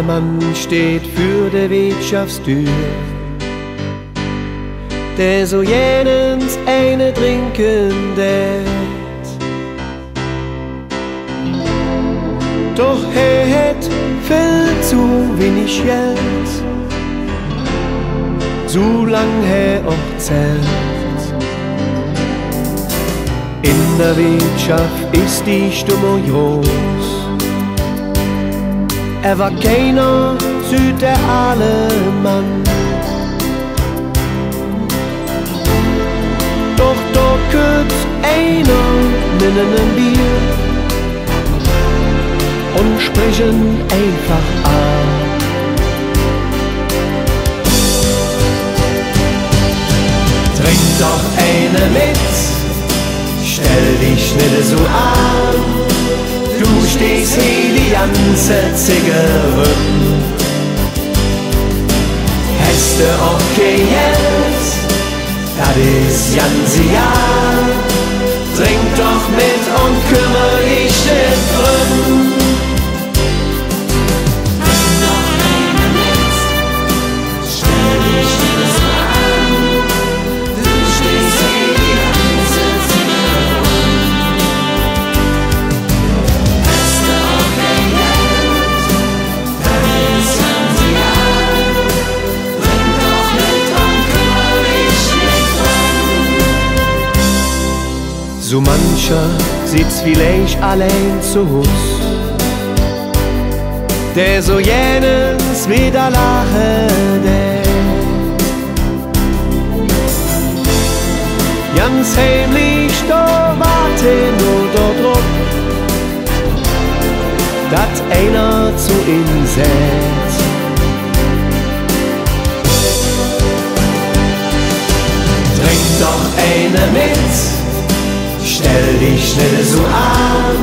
Mann steht für der Wirtschaftstür, der so jenens eine trinken tät. Doch het viel zu wenig Geld, so lang auch zählt. In der Wirtschaft ist die Stimmung groß. War keiner süd der Mann. Doch da köt einer mit einem Bier und sprechen einfach an. Trink doch eine mit, stell dich nicht so an. Du stehst hier die ganze Zigarette. Hast du auch kein Geld, das ist ganze Jahr. Trink doch mit und kümmere dich nicht drum. Trink doch eine mit, stell dich nicht so an. Du stehst hier die ganze Zigarette. So mancher sitzt vielleicht allein zu Hus, der so jenens wieder lachen tät. Ganz heimlich da warten nur dort drauf, dat einer zu ihm sät. Trink doch eine mit, stell dich nicht so an,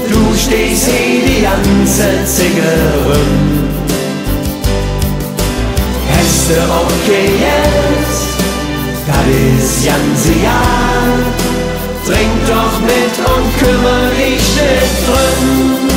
du stehst hier die ganze Zigarette. Hast du auch kein Geld, das ist ganze Jahr. Trink doch mit und kümmere dich nicht drum.